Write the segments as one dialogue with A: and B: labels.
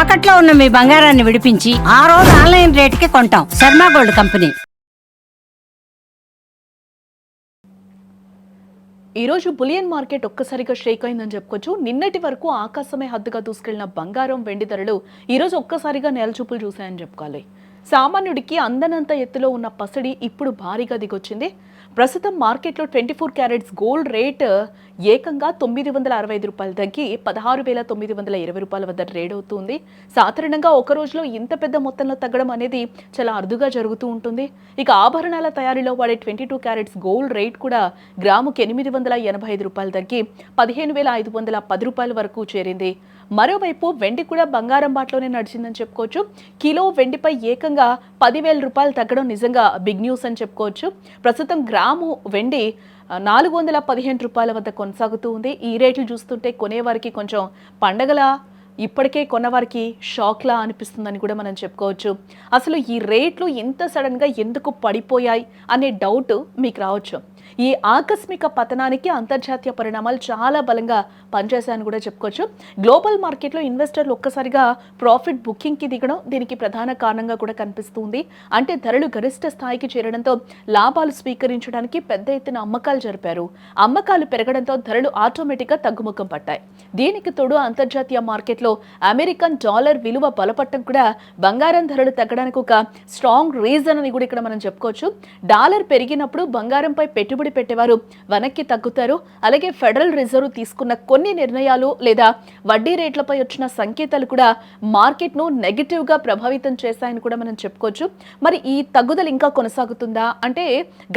A: తాకట్లో ఉన్న మీ బంగారాన్ని విడిపించి ఆ రోజు ఆన్లైన్ రేటుకి కొంటాం. Sharma gold company.
B: ఈరోజు బులియన్ మార్కెట్ ఒక్కసారిగా షేక్ అయిందని చెప్పుకోవచ్చు. నిన్నటి వరకు ఆకాశమే హద్దుగా దూసుకెళ్లిన బంగారం, వెండి ధరలు ఈరోజు ఒక్కసారిగా నేలచూపులు చూశాయని చెప్పుకోవాలి. సామాన్యుడికి అందనంత ఎత్తులో ఉన్న పసిడి ఇప్పుడు భారీగా దిగొచ్చింది. ప్రస్తుతం మార్కెట్లో 24 క్యారెట్స్ గోల్డ్ రేట్ ఏకంగా 965 రూపాయలు తగ్గి 16,920 రూపాయల వద్ద ట్రేడ్ అవుతుంది. సాధారణంగా ఒక రోజులో ఇంత పెద్ద మొత్తంలో తగ్గడం అనేది చాలా అరుదుగా జరుగుతూ ఉంటుంది. ఇక ఆభరణాల తయారీలో వాడే 22 క్యారెట్స్ గోల్డ్ రేట్ కూడా గ్రాముకి 885 రూపాయలు తగ్గి 15,510 రూపాయల వరకు చేరింది. మరోవైపు వెండి కూడా బంగారం బాటలోనే నడిచిందని చెప్పుకోవచ్చు. కిలో వెండిపై ఏకంగా 10,000 రూపాయలు తగ్గడం నిజంగా బిగ్ న్యూస్ అని చెప్పుకోవచ్చు. ప్రస్తుతం గ్రాము వెండి 415 రూపాయల వద్ద కొనసాగుతూ ఉంది. ఈ రేట్లు చూస్తుంటే కొనేవారికి కొంచెం పండగలా, ఇప్పటికే కొన్నవారికి షాక్లా అనిపిస్తుందని కూడా మనం చెప్పుకోవచ్చు. అసలు ఈ రేట్లు ఇంత సడన్గా ఎందుకు పడిపోయాయి అనే డౌట్ మీకు రావచ్చు. ఈ ఆకస్మిక పతనానికి అంతర్జాతీయ పరిణామాలు చాలా బలంగా పనిచేశాయని కూడా చెప్పుకోవచ్చు. గ్లోబల్ మార్కెట్లో ఇన్వెస్టర్లు ఒక్కసారిగా ప్రాఫిట్ బుకింగ్కి దిగడం దీనికి ప్రధాన కారణంగా కూడా కనిపిస్తుంది. అంటే ధరలు గరిష్ట స్థాయికి చేరడంతో లాభాలు స్వీకరించడానికి పెద్ద ఎత్తున అమ్మకాలు జరిపారు. అమ్మకాలు పెరగడంతో ధరలు ఆటోమేటిక్గా తగ్గుముఖం పట్టాయి. దీనికి తోడు అంతర్జాతీయ మార్కెట్లో అమెరికన్ డాలర్ విలువ బలపడటం కూడా బంగారం ధరలు తగ్గడానికి ఒక స్ట్రాంగ్ రీజన్ అని కూడా ఇక్కడ మనం చెప్పుకోవచ్చు. డాలర్ పెరిగినప్పుడు బంగారంపై పెట్టుబడి పెట్టేవారు వెనక్కి తగ్గుతారు. అలాగే ఫెడరల్ రిజర్వ్ తీసుకున్న కొన్ని నిర్ణయాలు లేదా వడ్డీ రేట్లపై వచ్చిన సంకేతాలు కూడా మార్కెట్ను నెగిటివ్గా ప్రభావితం చేశాయని కూడా మనం చెప్పుకోవచ్చు. మరి ఈ తగ్గుదల ఇంకా కొనసాగుతుందా అంటే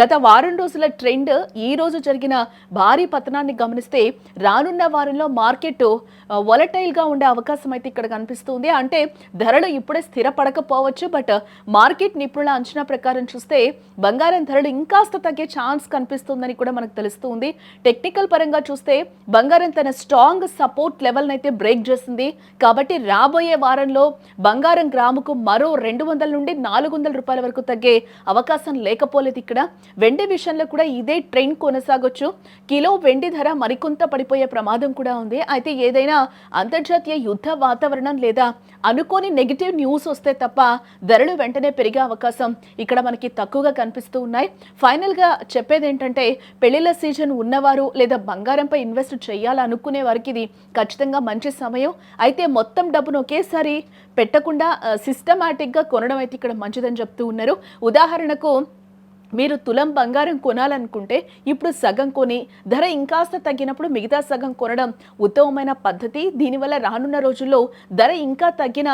B: గత వారం రోజుల ట్రెండ్ ఈ రోజు జరిగిన భారీ పతనాన్ని గమనిస్తే రానున్న వారంలో మార్కెట్ వొలటైల్గా ఉండే అవకాశం అయితే ఇక్కడ కనిపిస్తుంది. అంటే ధరలు ఇప్పుడే స్థిరపడకపోవచ్చు, బట్ మార్కెట్ నిపుణుల అంచనా ప్రకారం చూస్తే బంగారం ధరలు ఇంకాస్త తగ్గే ఛాన్స్ కనిపిస్తుందని కూడా మనకు తెలుస్తుంది. టెక్నికల్ పరంగా చూస్తే బంగారం తన స్ట్రాంగ్ సపోర్ట్ లెవెల్ అయితే బ్రేక్ చేసింది. కాబట్టి రాబోయే వారంలో బంగారం గ్రాముకు మరో 200 నుండి 400 రూపాయల వరకు తగ్గే అవకాశం లేకపోలేదు. ఇక్కడ వెండి విషయంలో కూడా ఇదే ట్రెండ్ కొనసాగొచ్చు. కిలో వెండి ధర మరికొంత పడిపోయే ప్రమాదం కూడా ఉంది. అయితే ఏదైనా అంతర్జాతీయ యుద్ధ వాతావరణం లేదా అనుకోని నెగిటివ్ న్యూస్ వస్తే తప్ప ధరలు వెంటనే పెరిగే అవకాశం ఇక్కడ మనకి తక్కువగా కనిపిస్తూ ఉన్నాయి. ఫైనల్గా చెప్పేది ఏంటంటే పెళ్లిళ్ళ సీజన్ ఉన్నవారు లేదా బంగారంపై ఇన్వెస్ట్ చేయాలనుకునే వారికి ఇది ఖచ్చితంగా మంచి సమయం. అయితే మొత్తం డబ్బును ఒకేసారి పెట్టకుండా సిస్టమాటిక్గా కొనడం అయితే ఇక్కడ మంచిదని చెప్తూ ఉన్నారు. ఉదాహరణకు మీరు తులం బంగారం కొనాలనుకుంటే ఇప్పుడు సగం కొని ధర ఇంకాస్త తగ్గినప్పుడు మిగతా సగం కొనడం ఉత్తమమైన పద్ధతి. దీనివల్ల రానున్న రోజుల్లో ధర ఇంకా తగ్గిన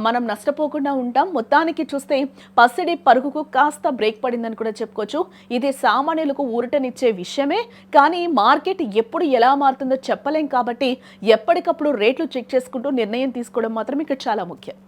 B: మనం నష్టపోకుండా ఉంటాం. మొత్తానికి చూస్తే పసిడి పరుగుకు కాస్త బ్రేక్ పడిందని కూడా చెప్పుకోవచ్చు. ఇది సామాన్యులకు ఊరటనిచ్చే విషయమే, కానీ మార్కెట్ ఎప్పుడు ఎలా మారుతుందో చెప్పలేం. కాబట్టి ఎప్పటికప్పుడు రేట్లు చెక్ చేసుకుంటూ నిర్ణయం తీసుకోవడం మాత్రం ఇక్కడ చాలా ముఖ్యం.